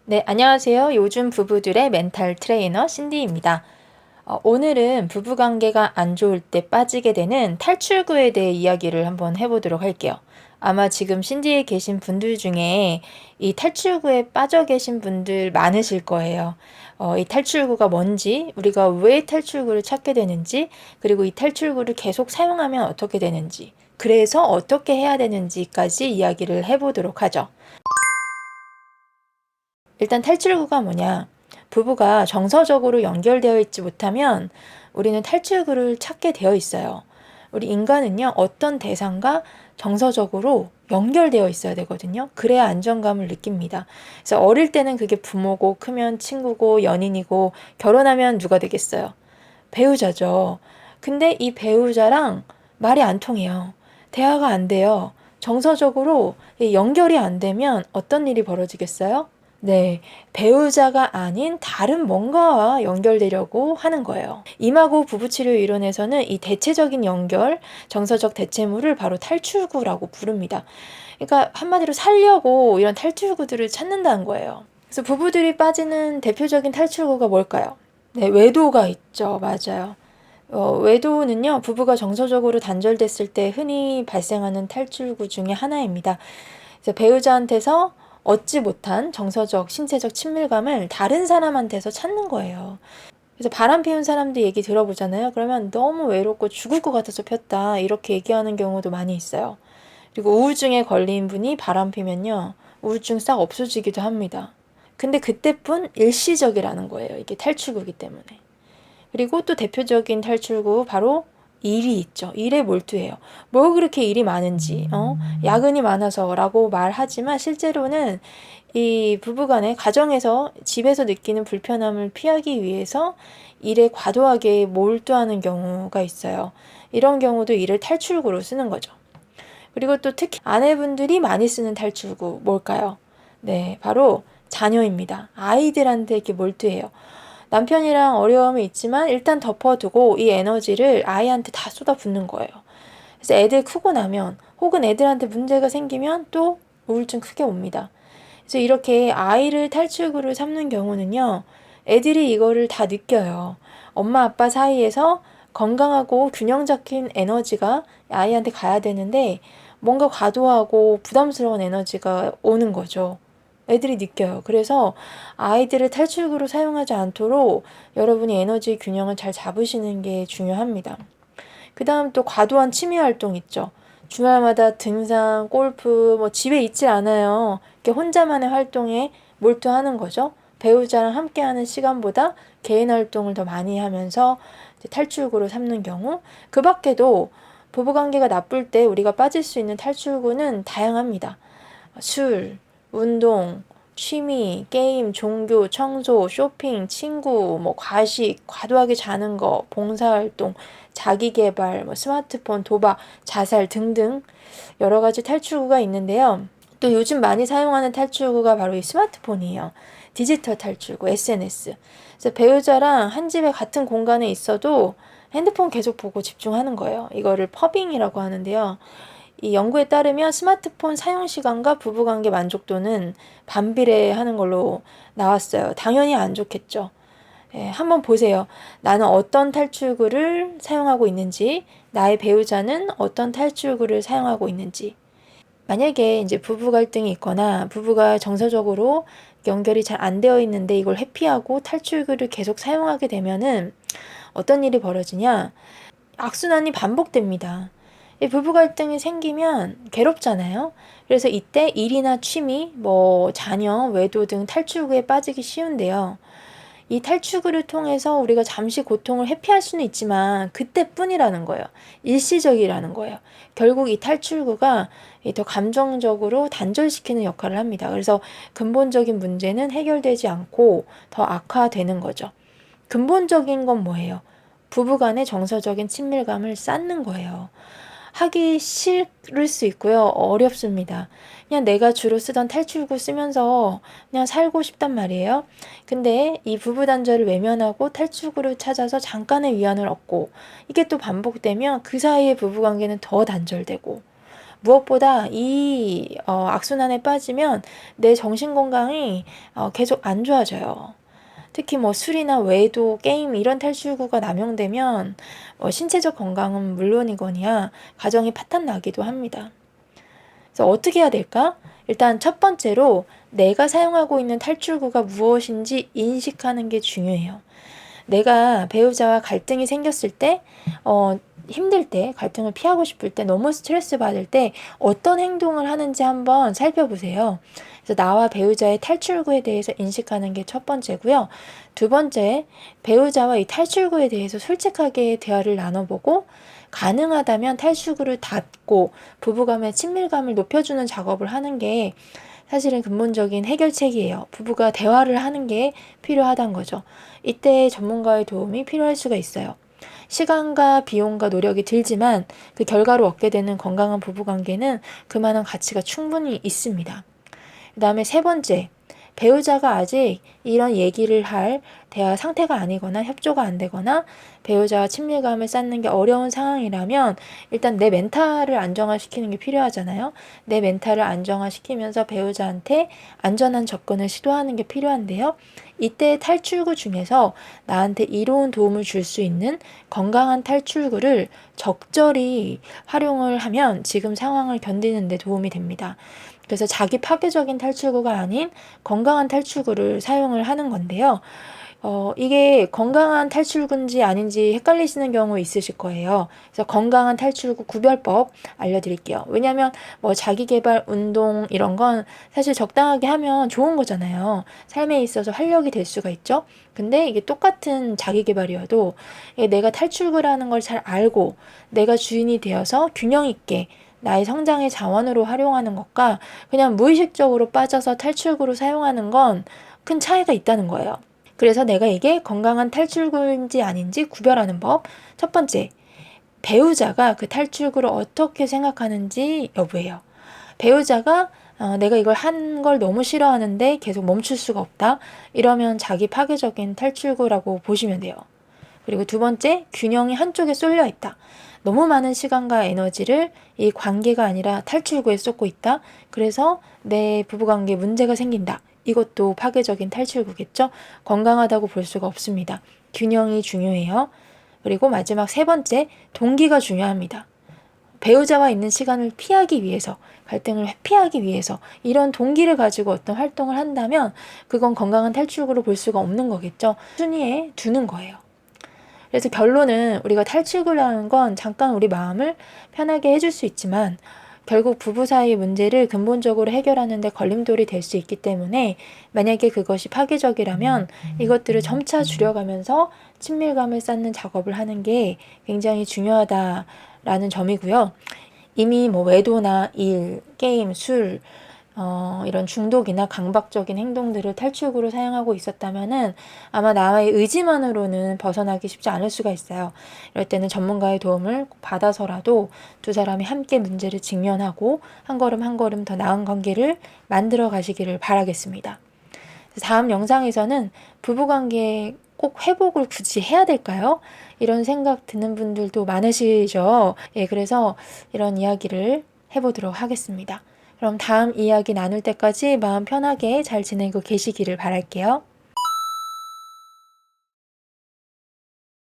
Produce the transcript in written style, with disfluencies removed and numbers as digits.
네, 안녕하세요. 요즘 부부들의 멘탈 트레이너 신디입니다. 오늘은 부부관계가 안 좋을 때 빠지게 되는 탈출구에 대해 이야기를 한번 해보도록 할게요. 아마 지금 신디에 계신 분들 중에 이 탈출구에 빠져 계신 분들 많으실 거예요. 이 탈출구가 뭔지, 우리가 왜 탈출구를 찾게 되는지, 그리고 이 탈출구를 계속 사용하면 어떻게 되는지, 그래서 어떻게 해야 되는지까지 이야기를 해보도록 하죠. 일단 탈출구가 뭐냐? 부부가 정서적으로 연결되어 있지 못하면 우리는 탈출구를 찾게 되어 있어요. 우리 인간은요, 어떤 대상과 정서적으로 연결되어 있어야 되거든요. 그래야 안정감을 느낍니다. 그래서 어릴 때는 그게 부모고, 크면 친구고, 연인이고, 결혼하면 누가 되겠어요? 배우자죠. 근데 이 배우자랑 말이 안 통해요. 대화가 안 돼요. 정서적으로 연결이 안 되면 어떤 일이 벌어지겠어요? 네, 배우자가 아닌 다른 뭔가와 연결되려고 하는 거예요. 이마고 부부치료 이론에서는 이 대체적인 연결, 정서적 대체물을 바로 탈출구라고 부릅니다. 그러니까 한마디로 살려고 이런 탈출구들을 찾는다는 거예요. 그래서 부부들이 빠지는 대표적인 탈출구가 뭘까요? 네, 외도가 있죠. 맞아요. 외도는요, 부부가 정서적으로 단절됐을 때 흔히 발생하는 탈출구 중에 하나입니다. 그래서 배우자한테서 얻지 못한 정서적, 신체적 친밀감을 다른 사람한테서 찾는 거예요. 그래서 바람 피운 사람들 얘기 들어보잖아요. 그러면 너무 외롭고 죽을 것 같아서 폈다. 이렇게 얘기하는 경우도 많이 있어요. 그리고 우울증에 걸린 분이 바람 피면요. 우울증 싹 없어지기도 합니다. 근데 그때뿐 일시적이라는 거예요. 이게 탈출구이기 때문에. 그리고 또 대표적인 탈출구 바로 일이 있죠. 일에 몰두해요. 뭐 그렇게 일이 많은지, 야근이 많아서라고 말하지만 실제로는 이 부부간의 가정에서 집에서 느끼는 불편함을 피하기 위해서 일에 과도하게 몰두하는 경우가 있어요. 이런 경우도 일을 탈출구로 쓰는 거죠. 그리고 또 특히 아내분들이 많이 쓰는 탈출구 뭘까요? 네, 바로 자녀입니다. 아이들한테 이렇게 몰두해요. 남편이랑 어려움이 있지만 일단 덮어두고 이 에너지를 아이한테 다 쏟아붓는 거예요. 그래서 애들 크고 나면 혹은 애들한테 문제가 생기면 또 우울증 크게 옵니다. 그래서 이렇게 아이를 탈출구를 삼는 경우는요, 애들이 이거를 다 느껴요. 엄마 아빠 사이에서 건강하고 균형 잡힌 에너지가 아이한테 가야 되는데 뭔가 과도하고 부담스러운 에너지가 오는 거죠. 애들이 느껴요. 그래서 아이들을 탈출구로 사용하지 않도록 여러분이 에너지 균형을 잘 잡으시는 게 중요합니다. 그 다음 또 과도한 취미 활동 있죠. 주말마다 등산, 골프, 뭐 집에 있질 않아요. 이렇게 혼자만의 활동에 몰두하는 거죠. 배우자랑 함께하는 시간보다 개인 활동을 더 많이 하면서 탈출구로 삼는 경우. 그 밖에도 부부관계가 나쁠 때 우리가 빠질 수 있는 탈출구는 다양합니다. 술, 운동, 취미, 게임, 종교, 청소, 쇼핑, 친구, 뭐 과식, 과도하게 자는 거, 봉사활동, 자기계발, 뭐 스마트폰, 도박, 자살 등등 여러 가지 탈출구가 있는데요. 또 요즘 많이 사용하는 탈출구가 바로 이 스마트폰이에요. 디지털 탈출구, SNS. 그래서 배우자랑 한 집에 같은 공간에 있어도 핸드폰 계속 보고 집중하는 거예요. 이거를 퍼빙이라고 하는데요. 이 연구에 따르면 스마트폰 사용 시간과 부부관계 만족도는 반비례하는 걸로 나왔어요. 당연히 안 좋겠죠. 예, 한번 보세요. 나는 어떤 탈출구를 사용하고 있는지, 나의 배우자는 어떤 탈출구를 사용하고 있는지. 만약에 이제 부부 갈등이 있거나 부부가 정서적으로 연결이 잘 안 되어 있는데 이걸 회피하고 탈출구를 계속 사용하게 되면은 어떤 일이 벌어지냐? 악순환이 반복됩니다. 이 부부 갈등이 생기면 괴롭잖아요. 그래서 이때 일이나 취미, 뭐 자녀, 외도 등 탈출구에 빠지기 쉬운데요. 이 탈출구를 통해서 우리가 잠시 고통을 회피할 수는 있지만 그때뿐이라는 거예요. 일시적이라는 거예요. 결국 이 탈출구가 더 감정적으로 단절시키는 역할을 합니다. 그래서 근본적인 문제는 해결되지 않고 더 악화되는 거죠. 근본적인 건 뭐예요? 부부간의 정서적인 친밀감을 쌓는 거예요. 하기 싫을 수 있고요. 어렵습니다. 그냥 내가 주로 쓰던 탈출구 쓰면서 그냥 살고 싶단 말이에요. 근데 이 부부 단절을 외면하고 탈출구를 찾아서 잠깐의 위안을 얻고 이게 또 반복되면 그 사이의 부부 관계는 더 단절되고 무엇보다 이 악순환에 빠지면 내 정신 건강이 계속 안 좋아져요. 특히 뭐 술이나 외도, 게임 이런 탈출구가 남용되면 신체적 건강은 물론이거니와 가정이 파탄 나기도 합니다. 그래서 어떻게 해야 될까? 일단 첫 번째로 내가 사용하고 있는 탈출구가 무엇인지 인식하는 게 중요해요. 내가 배우자와 갈등이 생겼을 때, 힘들 때, 갈등을 피하고 싶을 때, 너무 스트레스 받을 때 어떤 행동을 하는지 한번 살펴보세요. 그래서 나와 배우자의 탈출구에 대해서 인식하는 게 첫 번째고요. 두 번째, 배우자와 이 탈출구에 대해서 솔직하게 대화를 나눠보고 가능하다면 탈출구를 닫고 부부간의 친밀감을 높여주는 작업을 하는 게 사실은 근본적인 해결책이에요. 부부가 대화를 하는 게 필요하다는 거죠. 이때 전문가의 도움이 필요할 수가 있어요. 시간과 비용과 노력이 들지만 그 결과로 얻게 되는 건강한 부부관계는 그만한 가치가 충분히 있습니다. 그 다음에 세 번째, 배우자가 아직 이런 얘기를 할 대화 상태가 아니거나 협조가 안 되거나 배우자와 친밀감을 쌓는 게 어려운 상황이라면 일단 내 멘탈을 안정화시키는 게 필요하잖아요. 내 멘탈을 안정화시키면서 배우자한테 안전한 접근을 시도하는 게 필요한데요. 이때 탈출구 중에서 나한테 이로운 도움을 줄 수 있는 건강한 탈출구를 적절히 활용을 하면 지금 상황을 견디는 데 도움이 됩니다. 그래서 자기 파괴적인 탈출구가 아닌 건강한 탈출구를 사용을 하는 건데요. 이게 건강한 탈출구인지 아닌지 헷갈리시는 경우 있으실 거예요. 그래서 건강한 탈출구 구별법 알려드릴게요. 왜냐하면 뭐 자기계발, 운동 이런 건 사실 적당하게 하면 좋은 거잖아요. 삶에 있어서 활력이 될 수가 있죠. 근데 이게 똑같은 자기계발이어도 내가 탈출구라는 걸 잘 알고 내가 주인이 되어서 균형 있게 나의 성장의 자원으로 활용하는 것과 그냥 무의식적으로 빠져서 탈출구로 사용하는 건 큰 차이가 있다는 거예요. 그래서 내가 이게 건강한 탈출구인지 아닌지 구별하는 법. 첫 번째, 배우자가 그 탈출구를 어떻게 생각하는지 여부예요. 배우자가 내가 이걸 한 걸 너무 싫어하는데 계속 멈출 수가 없다. 이러면 자기 파괴적인 탈출구라고 보시면 돼요. 그리고 두 번째, 균형이 한쪽에 쏠려 있다. 너무 많은 시간과 에너지를 이 관계가 아니라 탈출구에 쏟고 있다. 그래서 내 부부관계에 문제가 생긴다. 이것도 파괴적인 탈출구겠죠? 건강하다고 볼 수가 없습니다. 균형이 중요해요. 그리고 마지막 세 번째, 동기가 중요합니다. 배우자와 있는 시간을 피하기 위해서, 갈등을 회피하기 위해서 이런 동기를 가지고 어떤 활동을 한다면 그건 건강한 탈출구로 볼 수가 없는 거겠죠? 순위에 두는 거예요. 그래서 결론은 우리가 탈출구라는 건 잠깐 우리 마음을 편하게 해줄 수 있지만 결국 부부 사이 문제를 근본적으로 해결하는 데 걸림돌이 될 수 있기 때문에 만약에 그것이 파괴적이라면 이것들을 점차 줄여가면서 친밀감을 쌓는 작업을 하는 게 굉장히 중요하다라는 점이고요. 이미 뭐 외도나 일, 게임, 술 이런 중독이나 강박적인 행동들을 탈출구로 사용하고 있었다면은 아마 나의 의지만으로는 벗어나기 쉽지 않을 수가 있어요. 이럴 때는 전문가의 도움을 받아서라도 두 사람이 함께 문제를 직면하고 한 걸음 한 걸음 더 나은 관계를 만들어 가시기를 바라겠습니다. 다음 영상에서는 부부관계 꼭 회복을 굳이 해야 될까요? 이런 생각 드는 분들도 많으시죠? 예, 그래서 이런 이야기를 해보도록 하겠습니다. 그럼 다음 이야기 나눌 때까지 마음 편하게 잘 지내고 계시기를 바랄게요.